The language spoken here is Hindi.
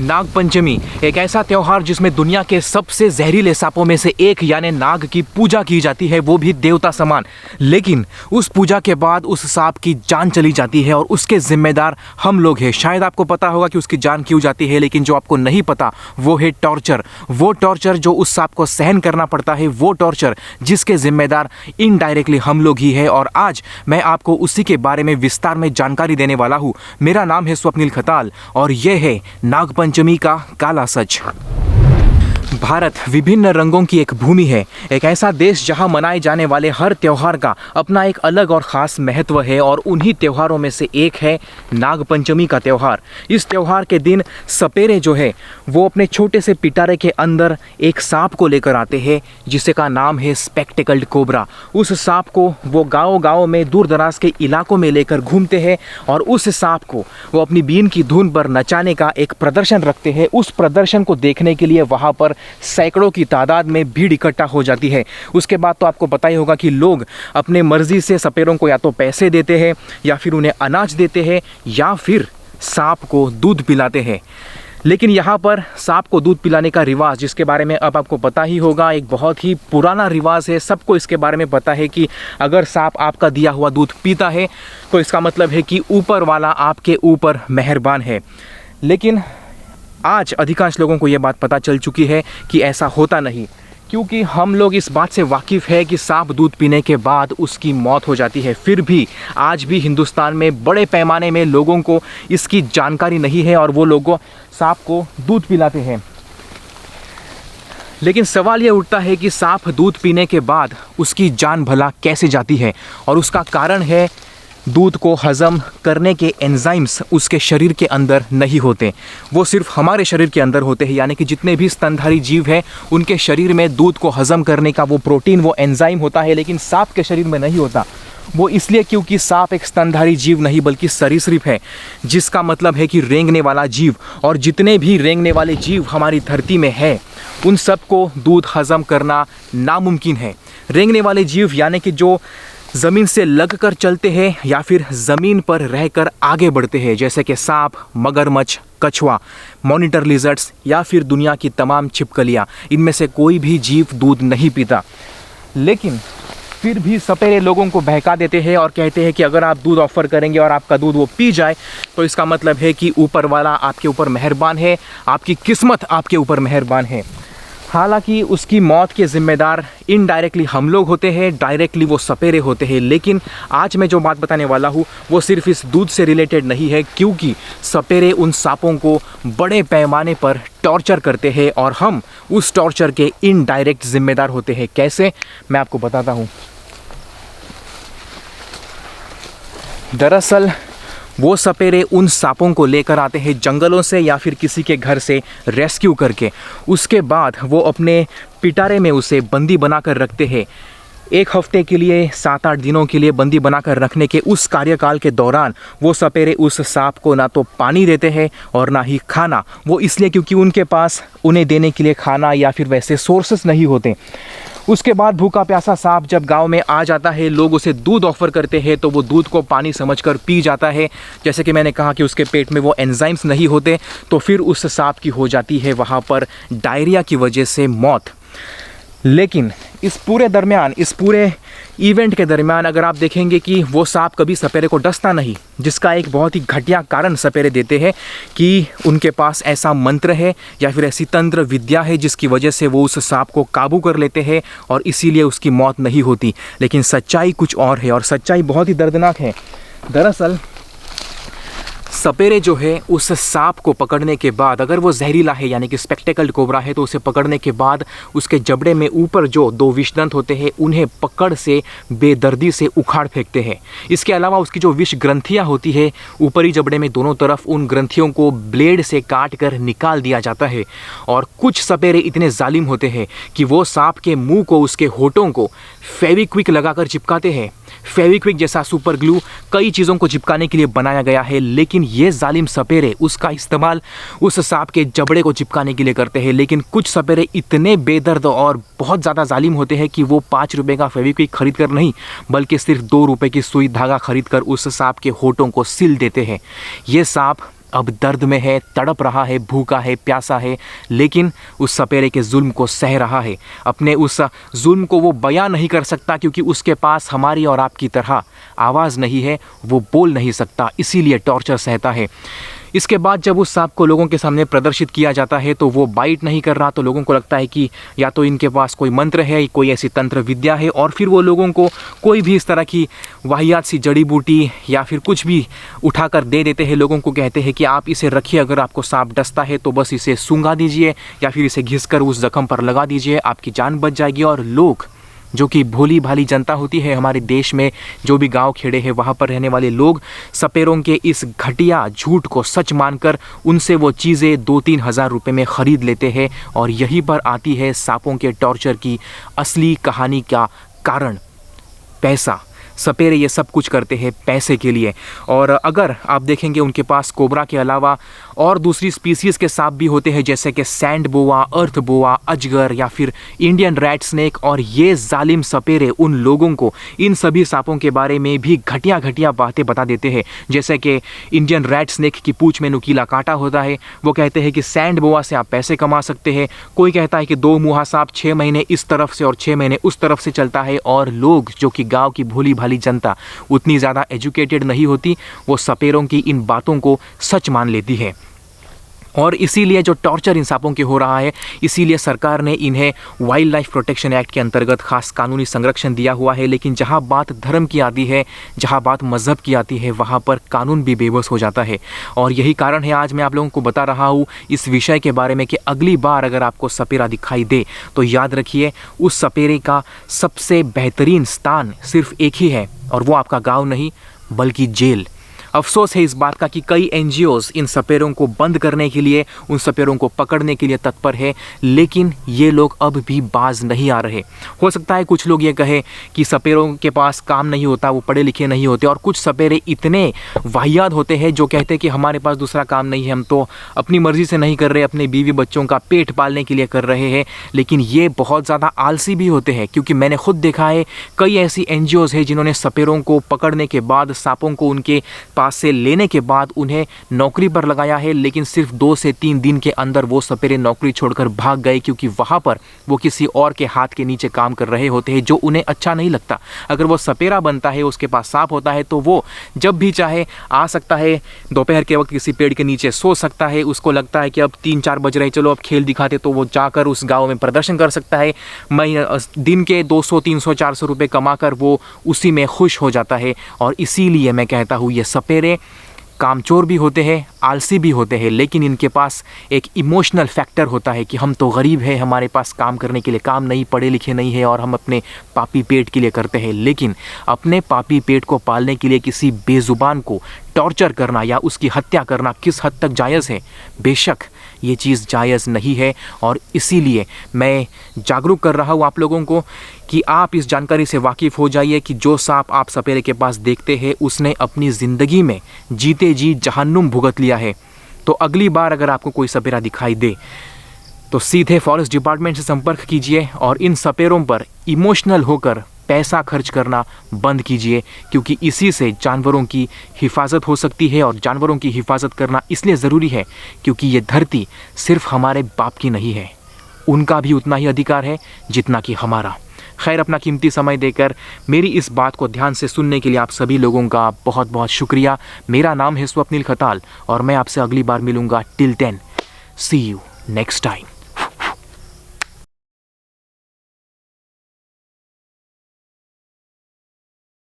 नागपंचमी एक ऐसा त्यौहार जिसमें दुनिया के सबसे जहरीले सांपों में से एक यानी नाग की पूजा की जाती है, वो भी देवता समान। लेकिन उस पूजा के बाद उस सांप की जान चली जाती है और उसके जिम्मेदार हम लोग हैं। शायद आपको पता होगा कि उसकी जान क्यों जाती है, लेकिन जो आपको नहीं पता वो है टॉर्चर। वो टॉर्चर जो उस सांप को सहन करना पड़ता है, वो टॉर्चर जिसके जिम्मेदार इनडायरेक्टली हम लोग ही है। और आज मैं आपको उसी के बारे में विस्तार में जानकारी देने वाला हूँ। मेरा नाम है स्वप्निल खताल और यह है नागपंचमी का काला सच। भारत विभिन्न रंगों की एक भूमि है, एक ऐसा देश जहां मनाए जाने वाले हर त्यौहार का अपना एक अलग और ख़ास महत्व है। और उन्हीं त्यौहारों में से एक है नागपंचमी का त्यौहार। इस त्यौहार के दिन सपेरे जो है वो अपने छोटे से पिटारे के अंदर एक सांप को लेकर आते हैं, जिसे का नाम है स्पेक्टिकल्ड कोबरा। उस सांप को वो गाँव में दूर दराज के इलाकों में लेकर घूमते हैं और उस सांप को वो अपनी बीन की धुन पर नचाने का एक प्रदर्शन रखते हैं। उस प्रदर्शन को देखने के लिए वहाँ पर सैकड़ों की तादाद में भीड़ इकट्ठा हो जाती है। उसके बाद तो आपको पता ही होगा कि लोग अपने मर्जी से सपेरों को या तो पैसे देते हैं या फिर उन्हें अनाज देते हैं या फिर सांप को दूध पिलाते हैं। लेकिन यहाँ पर सांप को दूध पिलाने का रिवाज, जिसके बारे में अब आपको पता ही होगा, एक बहुत ही पुराना रिवाज है। सबको इसके बारे में पता है कि अगर सांप आपका दिया हुआ दूध पीता है तो इसका मतलब है कि ऊपर वाला आपके ऊपर मेहरबान है। लेकिन आज अधिकांश लोगों को ये बात पता चल चुकी है कि ऐसा होता नहीं, क्योंकि हम लोग इस बात से वाकिफ़ है कि सांप दूध पीने के बाद उसकी मौत हो जाती है। फिर भी आज भी हिंदुस्तान में बड़े पैमाने में लोगों को इसकी जानकारी नहीं है और वो लोग सांप को दूध पिलाते हैं। लेकिन सवाल ये उठता है कि सांप दूध पीने के बाद उसकी जान भला कैसे जाती है, और उसका कारण है दूध को हज़म करने के एंजाइम्स उसके शरीर के अंदर नहीं होते, वो सिर्फ हमारे शरीर के अंदर होते हैं। यानी कि जितने भी स्तनधारी जीव हैं उनके शरीर में दूध को हज़म करने का वो प्रोटीन, वो एंजाइम होता है, लेकिन सांप के शरीर में नहीं होता। वो इसलिए क्योंकि सांप एक स्तनधारी जीव नहीं बल्कि सरीसृप है, जिसका मतलब है कि रेंगने वाला जीव। और जितने भी रेंगने वाले जीव हमारी धरती में है उन सबको दूध हज़म करना नामुमकिन है। रेंगने वाले जीव यानी कि जो ज़मीन से लगकर चलते हैं या फिर ज़मीन पर रहकर आगे बढ़ते हैं, जैसे कि सांप, मगरमच्छ, कछुआ, मॉनिटर लिजर्ड्स या फिर दुनिया की तमाम छिपकलियाँ, इनमें से कोई भी जीव दूध नहीं पीता। लेकिन फिर भी सपेरे लोगों को बहका देते हैं और कहते हैं कि अगर आप दूध ऑफ़र करेंगे और आपका दूध वो पी जाए तो इसका मतलब है कि ऊपर वाला आपके ऊपर मेहरबान है, आपकी किस्मत आपके ऊपर मेहरबान है। हालांकि उसकी मौत के ज़िम्मेदार इनडायरेक्टली हम लोग होते हैं, डायरेक्टली वो सपेरे होते हैं। लेकिन आज मैं जो बात बताने वाला हूँ वो सिर्फ इस दूध से रिलेटेड नहीं है, क्योंकि सपेरे उन सांपों को बड़े पैमाने पर टॉर्चर करते हैं और हम उस टॉर्चर के इनडायरेक्ट ज़िम्मेदार होते हैं। कैसे, मैं आपको बताता हूँ। दरअसल वो सपेरे उन सांपों को लेकर आते हैं जंगलों से या फिर किसी के घर से रेस्क्यू करके। उसके बाद वो अपने पिटारे में उसे बंदी बनाकर रखते हैं। एक हफ्ते के लिए, 7-8 दिनों के लिए बंदी बनाकर रखने के उस कार्यकाल के दौरान वो सपेरे उस सांप को ना तो पानी देते हैं और ना ही खाना। वो इसलिए क्योंकि उनके पास उन्हें देने के लिए खाना या फिर वैसे सोर्सेस नहीं होते। उसके बाद भूखा प्यासा सांप जब गांव में आ जाता है, लोग उसे दूध ऑफ़र करते हैं तो वो दूध को पानी समझकर पी जाता है। जैसे कि मैंने कहा कि उसके पेट में वो एंजाइम्स नहीं होते, तो फिर उस सांप की हो जाती है वहाँ पर डायरिया की वजह से मौत। लेकिन इस पूरे दरमियान, इस पूरे इवेंट के दरमियान अगर आप देखेंगे कि वो सांप कभी सपेरे को डसता नहीं, जिसका एक बहुत ही घटिया कारण सपेरे देते हैं कि उनके पास ऐसा मंत्र है या फिर ऐसी तंत्र विद्या है जिसकी वजह से वो उस सांप को काबू कर लेते हैं और इसीलिए उसकी मौत नहीं होती। लेकिन सच्चाई कुछ और है और सच्चाई बहुत ही दर्दनाक है। दरअसल सपेरे जो है उस सांप को पकड़ने के बाद, अगर वो जहरीला है यानी कि स्पेक्टिकल्ड कोबरा है, तो उसे पकड़ने के बाद उसके जबड़े में ऊपर जो 2 विषदंत होते हैं उन्हें पकड़ से बेदर्दी से उखाड़ फेंकते हैं। इसके अलावा उसकी जो विष ग्रंथियाँ होती है ऊपरी जबड़े में दोनों तरफ, उन ग्रंथियों को ब्लेड से काट कर निकाल दिया जाता है। और कुछ सपेरे इतने जालिम होते हैं कि वो सांप के मुँह को, उसके होठों को फेविक्विक लगाकर चिपकाते हैं। फेविक्विक जैसा सुपर ग्लू कई चीज़ों को चिपकाने के लिए बनाया गया है, लेकिन ये जालिम सपेरे उसका इस्तेमाल उस सांप के जबड़े को चिपकाने के लिए करते हैं। लेकिन कुछ सपेरे इतने बेदर्द और बहुत ज़्यादा जालिम होते हैं कि वो 5 रुपये का फेविक्विक खरीद कर नहीं, बल्कि सिर्फ 2 रुपये की सुई धागा खरीद कर उस सांप के होठों को सिल देते हैं। ये सांप अब दर्द में है, तड़प रहा है, भूखा है, प्यासा है, लेकिन उस सपेरे के जुल्म को सह रहा है। अपने उस जुल्म को वो बयां नहीं कर सकता क्योंकि उसके पास हमारी और आपकी तरह आवाज़ नहीं है, वो बोल नहीं सकता, इसीलिए टॉर्चर सहता है। इसके बाद जब उस सांप को लोगों के सामने प्रदर्शित किया जाता है तो वो बाइट नहीं कर रहा, तो लोगों को लगता है कि या तो इनके पास कोई मंत्र है, कोई ऐसी तंत्र विद्या है, और फिर वो लोगों को कोई भी इस तरह की वाहियात सी जड़ी बूटी या फिर कुछ भी उठाकर दे देते हैं। लोगों को कहते हैं कि आप इसे रखिए, अगर आपको सांप डसता है तो बस इसे सूंघा दीजिए या फिर इसे घिसकर उस जख्म पर लगा दीजिए, आपकी जान बच जाएगी। और लोग जो कि भोली भाली जनता होती है हमारे देश में, जो भी गांव खेड़े हैं वहाँ पर रहने वाले लोग सपेरों के इस घटिया झूठ को सच मानकर उनसे वो चीज़ें 2-3 हज़ार रुपये में ख़रीद लेते हैं। और यहीं पर आती है सांपों के टॉर्चर की असली कहानी का कारण, पैसा। सपेरे ये सब कुछ करते हैं पैसे के लिए। और अगर आप देखेंगे उनके पास कोबरा के अलावा और दूसरी स्पीसीज़ के सांप भी होते हैं, जैसे कि सैंड बोआ, अर्थ बोआ, अजगर या फिर इंडियन रैट स्नेक। और ये जालिम सपेरे उन लोगों को इन सभी सांपों के बारे में भी घटिया घटिया बातें बता देते हैं। जैसे कि इंडियन रैट स्नेक की पूंछ में नुकीला कांटा होता है, वो कहते हैं कि सैंड बोआ से आप पैसे कमा सकते हैं। कोई कहता है कि 2 मुँहा सांप 6 महीने इस तरफ से और 6 महीने उस तरफ से चलता है। और लोग जो कि गाँव की भोली भाली जनता उतनी ज़्यादा एजुकेटेड नहीं होती, वो सपेरों की इन बातों को सच मान लेती है। और इसीलिए जो टॉर्चर इन सांपों के हो रहा है, इसीलिए सरकार ने इन्हें वाइल्ड लाइफ प्रोटेक्शन एक्ट के अंतर्गत खास कानूनी संरक्षण दिया हुआ है। लेकिन जहां बात धर्म की आती है, जहां बात मज़हब की आती है, वहां पर कानून भी बेबस हो जाता है। और यही कारण है आज मैं आप लोगों को बता रहा हूँ इस विषय के बारे में कि अगली बार अगर आपको सपेरा दिखाई दे तो याद रखिए उस सपेरे का सबसे बेहतरीन स्थान सिर्फ एक ही है, और वो आपका गाँव नहीं बल्कि जेल। अफसोस है इस बात का कि कई एनजीओज़ इन सपेरों को बंद करने के लिए, उन सपेरों को पकड़ने के लिए तत्पर है, लेकिन ये लोग अब भी बाज नहीं आ रहे। हो सकता है कुछ लोग ये कहे कि सपेरों के पास काम नहीं होता, वो पढ़े लिखे नहीं होते, और कुछ सपेरे इतने वाहियात होते हैं जो कहते हैं कि हमारे पास दूसरा काम नहीं है, हम तो अपनी मर्ज़ी से नहीं कर रहे, अपने बीवी बच्चों का पेट पालने के लिए कर रहे हैं। लेकिन ये बहुत ज़्यादा आलसी भी होते हैं, क्योंकि मैंने खुद देखा है कई ऐसी एनजीओज़ हैं जिन्होंने सपेरों को पकड़ने के बाद, सांपों को उनके पास से लेने के बाद उन्हें नौकरी पर लगाया है, लेकिन सिर्फ 2 से 3 दिन के अंदर वो सपेरे नौकरी छोड़कर भाग गए, क्योंकि वहाँ पर वो किसी और के हाथ के नीचे काम कर रहे होते हैं जो उन्हें अच्छा नहीं लगता। अगर वो सपेरा बनता है, उसके पास सांप होता है, तो वो जब भी चाहे आ सकता है, दोपहर के वक्त किसी पेड़ के नीचे सो सकता है। उसको लगता है कि अब 3-4 बज रहे, चलो अब खेल दिखाते, तो वो जाकर उस गाँव में प्रदर्शन कर सकता है। दिन के 200, 300, 400 रुपये कमाकर वो उसी में खुश हो जाता है। और इसीलिए मैं कहता हूँ ये सपेरे कामचोर भी होते हैं, आलसी भी होते हैं, लेकिन इनके पास एक इमोशनल फैक्टर होता है कि हम तो गरीब हैं, हमारे पास काम करने के लिए काम नहीं, पढ़े लिखे नहीं है, और हम अपने पापी पेट के लिए करते हैं। लेकिन अपने पापी पेट को पालने के लिए किसी बेजुबान को टॉर्चर करना या उसकी हत्या करना किस हद तक जायज़ है? बेशक ये चीज़ जायज़ नहीं है। और इसीलिए मैं जागरूक कर रहा हूँ आप लोगों को कि आप इस जानकारी से वाकिफ़ हो जाइए कि जो सांप आप सपेरे के पास देखते हैं उसने अपनी ज़िंदगी में जीते जी जहन्नुम भुगत लिया है। तो अगली बार अगर आपको कोई सपेरा दिखाई दे तो सीधे फॉरेस्ट डिपार्टमेंट से संपर्क कीजिए और इन सपेरों पर इमोशनल होकर पैसा खर्च करना बंद कीजिए, क्योंकि इसी से जानवरों की हिफाजत हो सकती है। और जानवरों की हिफाजत करना इसलिए ज़रूरी है क्योंकि ये धरती सिर्फ हमारे बाप की नहीं है, उनका भी उतना ही अधिकार है जितना कि हमारा। खैर, अपना कीमती समय देकर मेरी इस बात को ध्यान से सुनने के लिए आप सभी लोगों का बहुत बहुत शुक्रिया। मेरा नाम है स्वप्निल खताल और मैं आपसे अगली बार मिलूँगा। Till then, see you next time.